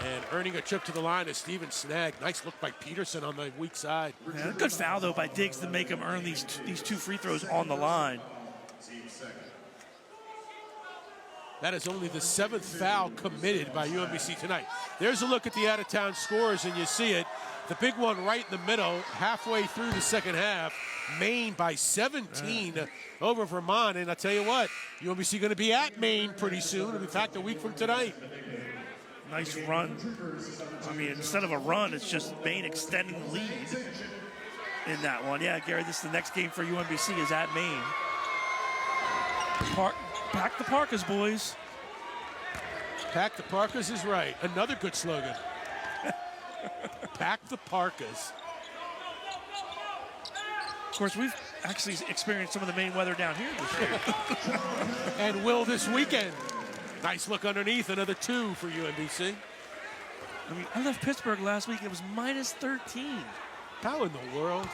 And earning a trip to the line is Steven Snag. Nice look by Peterson on the weak side.
Yeah, a good foul, though, by Diggs to make him earn these 2 free throws on the line.
That is only the 7th foul committed by UMBC tonight. There's a look at the out-of-town scores, and you see it. The big one right in the middle, halfway through the second half. Maine by 17 over Vermont. And I'll tell you what, UMBC going to be at Maine pretty soon. In fact, a week from tonight.
Nice run. I mean, instead of a run, it's just Maine extending the lead in that one. Yeah, Gary, this is the next game for UMBC is at Maine. Pack the Parkas, boys.
Pack the Parkas is right. Another good slogan. Pack the Parkas.
Of course, we've actually experienced some of the Maine weather down here this year.
And will this weekend. Nice look underneath, another 2 for UMBC.
I mean, I left Pittsburgh last week. It was minus 13.
How in the world?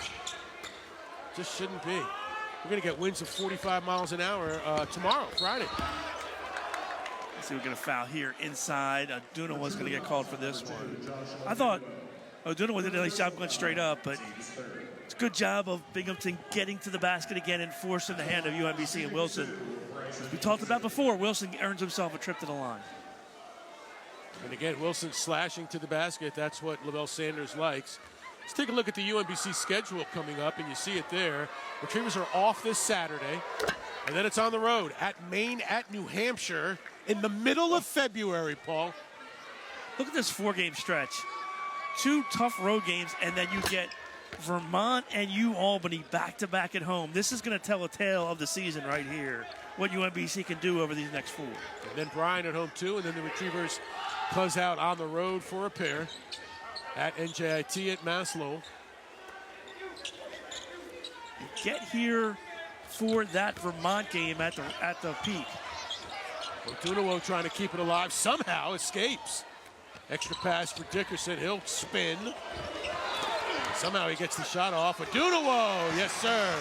Just shouldn't be. We're going to get winds of 45 miles an hour tomorrow, Friday.
Let's see, we're going to foul here inside. Duna was going to get called for this one. I thought Duna did a nice job going straight up, but it's a good job of Binghamton getting to the basket again and forcing the hand of UMBC and Wilson. As we talked about before, Wilson earns himself a trip to the line.
And again, Wilson slashing to the basket. That's what Lavelle Sanders likes. Let's take a look at the UMBC schedule coming up, and you see it there. Retrievers are off this Saturday, and then it's on the road at Maine, at New Hampshire, in the middle of February, Paul.
Look at this 4-game stretch. 2 tough road games, and then you get Vermont and Albany back-to-back at home. This is going to tell a tale of the season right here, what UMBC can do over these next 4.
And then Bryan at home, too, and then the Retrievers close out on the road for a pair at NJIT at Maslow.
Get here for that Vermont game at the peak.
Odunawo trying to keep it alive, somehow escapes. Extra pass for Dickerson, he'll spin. Somehow he gets the shot off. Odunawo, yes sir.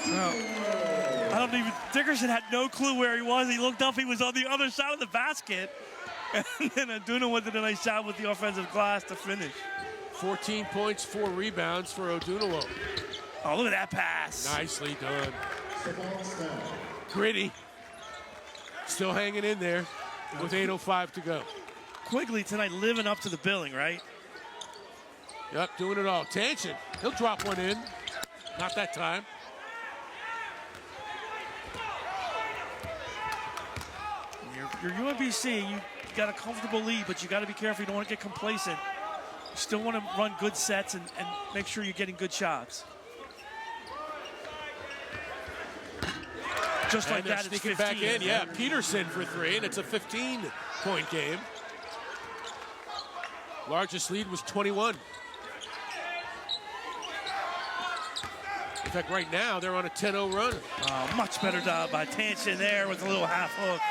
No, Dickerson had no clue where he was. He looked up, he was on the other side of the basket. And then Odunawo did a nice job with the offensive glass to finish.
14 points, 4 rebounds for Odunawo.
Oh, look at that pass.
Nicely done. Gritty. Still hanging in there with 8:05 to go.
Quigley tonight living up to the billing, right?
Yep, doing it all. Tanchin, he'll drop one in. Not that time.
You're UMBC, you got a comfortable lead, but you got to be careful. You don't want to get complacent. You still want to run good sets and make sure you're getting good shots. Just like that, it's 15.
Back in, yeah. Peterson for 3, and it's a 15-point game. Largest lead was 21. In fact, right now, they're on a 10-0 run.
Much better job by Tanchin there with a little half hook.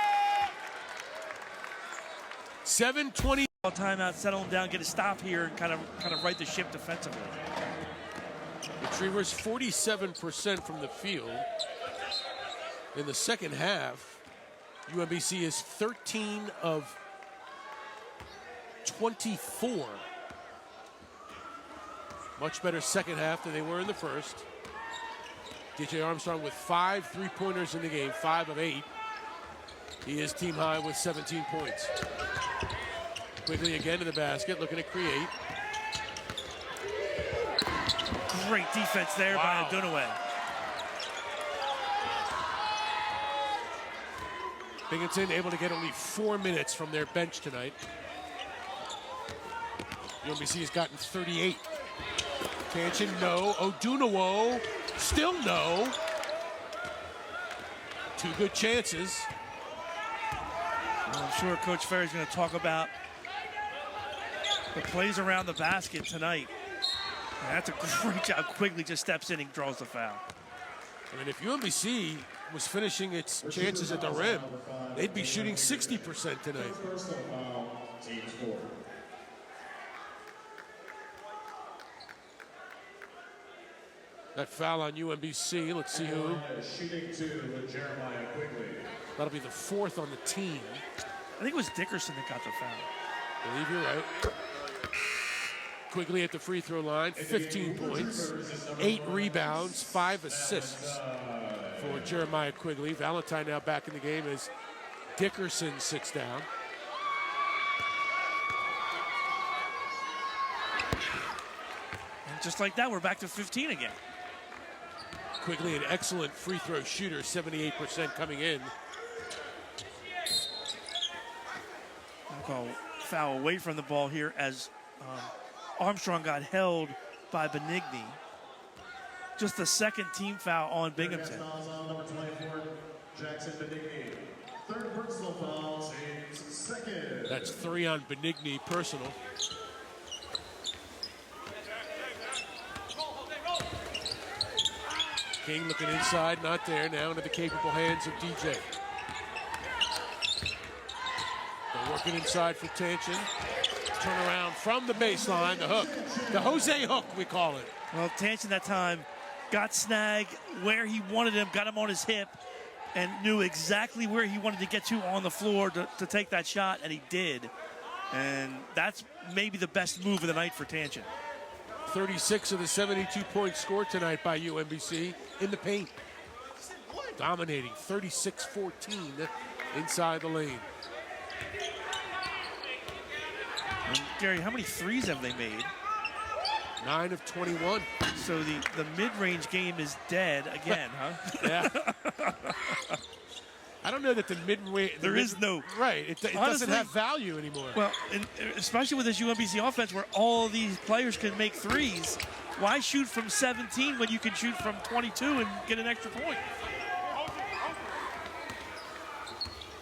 7:20.
Timeout, settle him down, get a stop here, and kind of right the ship defensively.
Retrievers 47% from the field. In the second half, UMBC is 13 of 24. Much better second half than they were in the first. DJ Armstrong with 5 3-pointers in the game, 5 of 8. He is team high with 17 points. Quigley again to the basket, looking to create.
Great defense there by Odunawo.
Binghamton able to get only 4 minutes from their bench tonight. UMBC has gotten 38. Tanchin, no. Odunawo, still no. 2 good chances.
Well, I'm sure Coach Ferry's going to talk about the plays around the basket tonight. And that's a great job. Quigley just steps in and draws the foul.
I mean, if UMBC was finishing its chances at the rim, they'd be shooting 60% tonight. That foul on UMBC. Let's see who. That'll be the 4th on the team.
I think it was Dickerson that got the foul.
I believe you're right. Quigley at the free throw line, 15 points, 8 rebounds, 5 assists for Jeremiah Quigley. Valentine now back in the game as Dickerson sits down.
And just like that, we're back to 15 again.
Quigley, an excellent free throw shooter, 78% coming in.
I'll call foul away from the ball here as Armstrong got held by Benigni. Just the second team foul on Binghamton.
Number 24, Jackson Benigni. 3rd personal foul, James 2nd.
That's 3 on Benigni personal. King looking inside, not there. Now into the capable hands of DJ. They're working inside for Tanchin. Turn around from the baseline, the hook. The Jose hook, we call it.
Well, Tanchin that time got Snag where he wanted him, got him on his hip, and knew exactly where he wanted to get to on the floor to take that shot, and he did. And that's maybe the best move of the night for Tanchin.
36 of the 72-point score tonight by UMBC in the paint. Dominating 36-14 inside the lane.
And Gary, how many threes have they made?
9 of 21.
So the mid-range game is dead again, huh?
Yeah. don't know that the mid-range.
There is no.
Right. It doesn't
Honestly,
have value anymore.
Well, especially with this UMBC offense where all of these players can make threes, why shoot from 17 when you can shoot from 22 and get an extra point?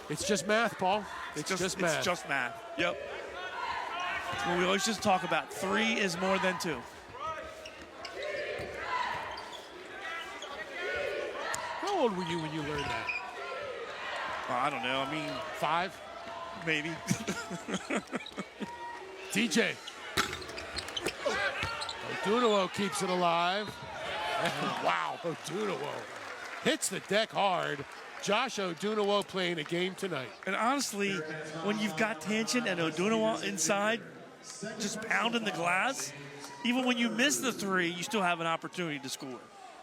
It's just math, Paul. It's just math.
It's just math. Yep. Well, we always just talk about 3 is more than 2.
How old were you when you learned that?
Well, I don't know. I mean,
5?
maybe.
DJ. Odunuwo keeps it alive. Wow, Odunuwo hits the deck hard. Josh Odunuwo playing a game tonight.
And honestly, when you've got Tanchin and Odunuwo inside, just pounding the glass, even when you miss the 3, you still have an opportunity to score.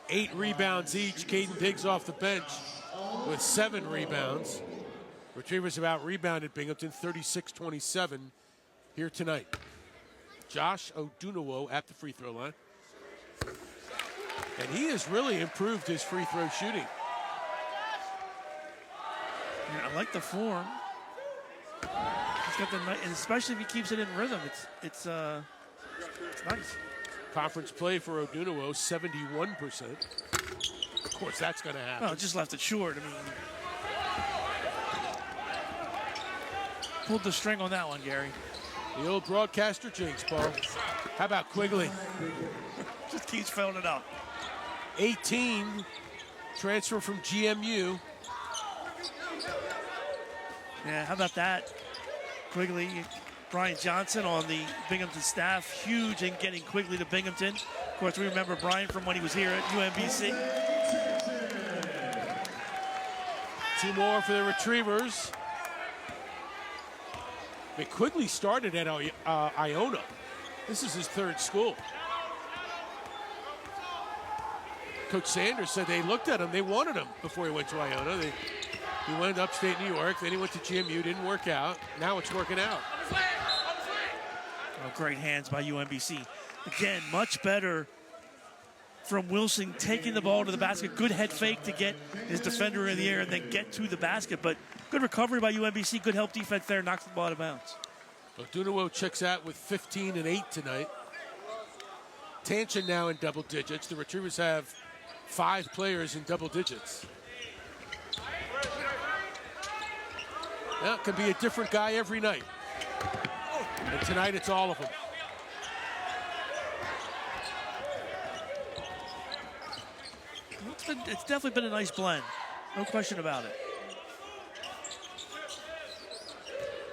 8 rebounds each. Caden Diggs off the bench with 7 rebounds. Retrievers have out-rebounded Binghamton 36-27 here tonight. Josh Odunuwo at the free throw line. And he has really improved his free throw shooting.
Yeah, I like the form. He's got the and especially if he keeps it in rhythm, it's nice.
Conference play for Odunuwo, 71%. Of course, that's going to happen.
Oh, just left it short. I mean, pulled the string on that one, Gary.
The old broadcaster jinx, Paul. How about Quigley?
Just keeps filling it up.
18, transfer from GMU.
Yeah, how about that? Quigley, Brian Johnson on the Binghamton staff, huge in getting Quigley to Binghamton. Of course, we remember Brian from when he was here at UMBC.
2 more for the Retrievers. But Quigley started at Iona. This is his 3rd school. Coach Sanders said they looked at him, they wanted him before he went to Iona. He went to upstate New York, then he went to GMU, didn't work out. Now it's working out.
Oh, great hands by UMBC. Again, much better from Wilson taking the ball to the basket. Good head fake to get his defender in the air and then get to the basket. But good recovery by UMBC. Good help defense there. Knocks the ball out of bounds.
Odunuwo checks out with 15 and 8 tonight. Tanchin now in double digits. The Retrievers have 5 players in double digits. Well, it can be a different guy every night. And tonight it's all of them.
It's definitely been a nice blend. No question about it.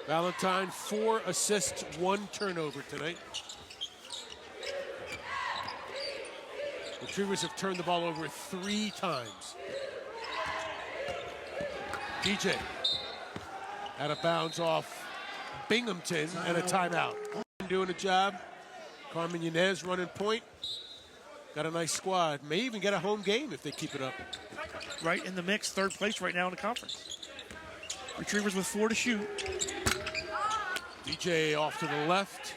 Valentine, 4 assists, 1 turnover tonight. Retrievers have turned the ball over 3 times. DJ out of bounds off Binghamton and a timeout. Doing a job. Carmen Yanez running point. Got a nice squad. May even get a home game if they keep it up.
Right in the mix, 3rd place right now in the conference. Retrievers with 4 to shoot.
DJ off to the left.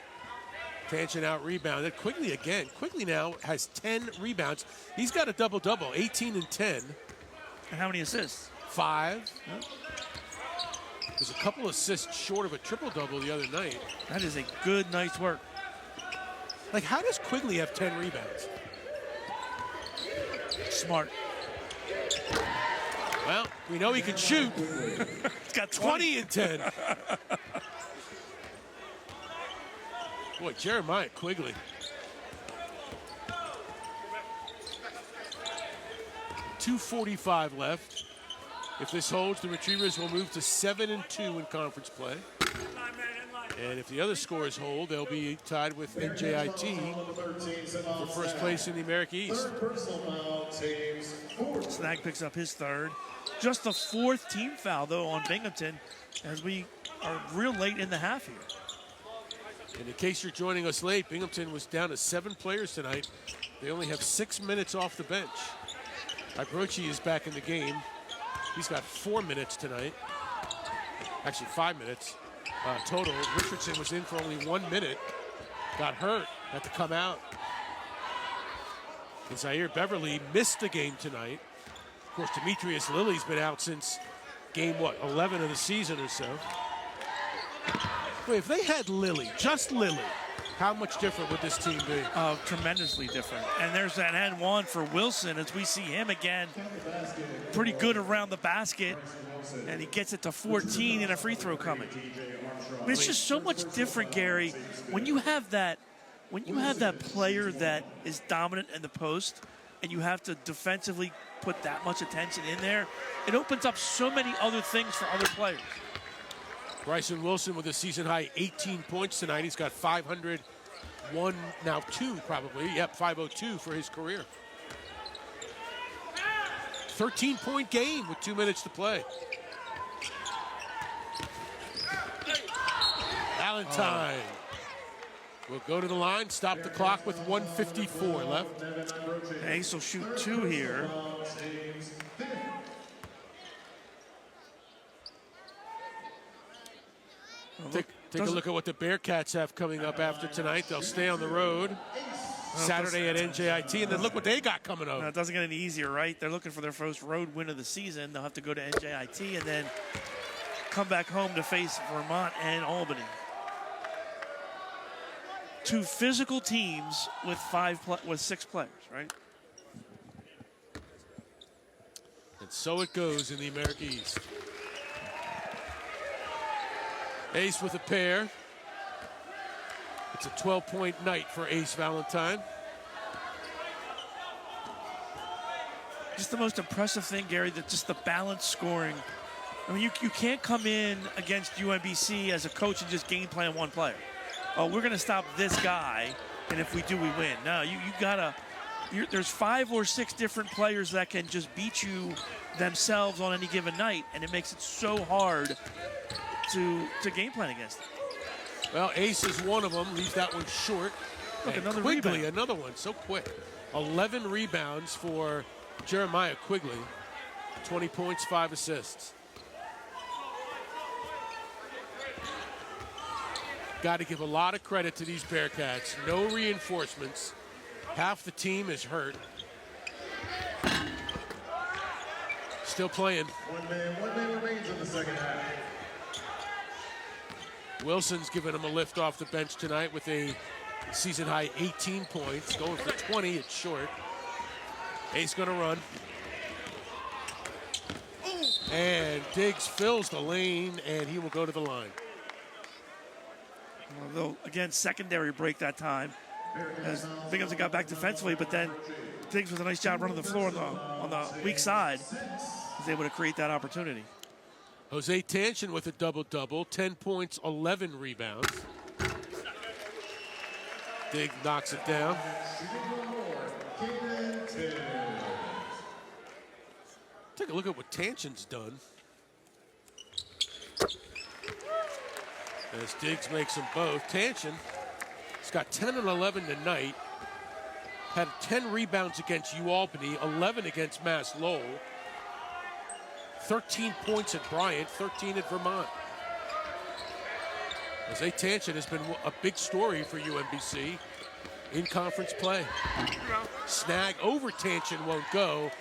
Tanchin out rebounded. Quigley again. Quigley now has 10 rebounds. He's got a double-double, 18 and 10.
And how many assists?
5. Yep. There's a couple assists short of a triple-double the other night.
That is a good night's work.
Like, how does Quigley have 10 rebounds?
Smart.
Well, we know he can shoot.
He's got
20 and 10. Boy, Jeremiah Quigley. .245 left. If this holds, the Retrievers will move to 7-2 in conference play. And if the other scores hold, they'll be tied with NJIT for first place in the America East.
Snag picks up his 3rd. Just the 4th team foul, though, on Binghamton as we are real late in the half here.
And in case you're joining us late, Binghamton was down to 7 players tonight. They only have 6 minutes off the bench. Ibrochi is back in the game. He's got 4 minutes tonight. Actually, 5 minutes total. Richardson was in for only 1 minute. Got hurt, had to come out. And Zaire Beverly missed the game tonight. Of course, Demetrius Lilly's been out since game, 11 of the season or so. Wait, if they had Lily, just Lily, how much different would this team be?
Tremendously different. And there's that and one for Wilson as we see him again. Pretty good around the basket. And he gets it to 14 and a free throw coming. I mean, it's just so much different, Gary. When you have that player that is dominant in the post and you have to defensively put that much attention in there, it opens up so many other things for other players.
Bryson Wilson with a season-high 18 points tonight. He's got 501, now 2 probably. Yep, 502 for his career. 13-point game with 2 minutes to play. Valentine will go to the line, stop the clock with 1:54 left.
Ace will shoot 2 here.
Take a look at what the Bearcats have coming up after tonight. They'll stay on the road Saturday at NJIT, and then look what they got coming up.
It doesn't get any easier, right? They're looking for their first road win of the season. They'll have to go to NJIT and then come back home to face Vermont and Albany. 2 physical teams with 6 players, right?
And so it goes in the America East. Ace with a pair. It's a 12-point night for Ace Valentine.
Just the most impressive thing, Gary, that just the balanced scoring. I mean, you can't come in against UMBC as a coach and just game plan one player. Oh, we're going to stop this guy, and if we do, we win. No, you gotta. There's 5 or 6 different players that can just beat you themselves on any given night, and it makes it so hard to game plan against them.
Well, Ace is one of them. Leaves that one short.
Look,
and
another
Quigley,
rebound.
another one, so quick. 11 rebounds for Jeremiah Quigley. 20 points, 5 assists. Got to give a lot of credit to these Bearcats. No reinforcements. Half the team is hurt. Still playing.
One man remains in the second half.
Wilson's giving him a lift off the bench tonight with a season-high 18 points. Going for 20, it's short. Ace gonna run. And Diggs fills the lane, and he will go to the line.
Although, again, secondary break that time as Binghamton got back defensively, but then Diggs with a nice job running the floor on the weak side was able to create that opportunity.
Jose Tanchin with a double-double, 10 points, 11 rebounds. Diggs knocks it down. Take a look at what Tanchin's done. As Diggs makes them both. Tanchin has got 10 and 11 tonight. Had 10 rebounds against UAlbany, 11 against Mass Lowell. 13 points at Bryant, 13 at Vermont. Jose Tanchin has been a big story for UMBC in conference play. Snag over Tanchin won't go,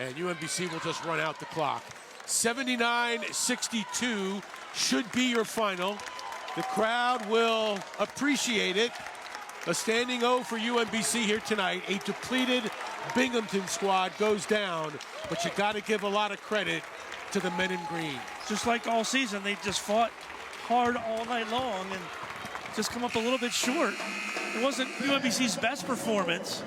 and UMBC will just run out the clock. 79-62 should be your final. The crowd will appreciate it. A standing O for UMBC here tonight. A depleted Binghamton squad goes down, but you got to give a lot of credit to the men in green.
Just like all season, they just fought hard all night long and just come up a little bit short. It wasn't UMBC's best performance.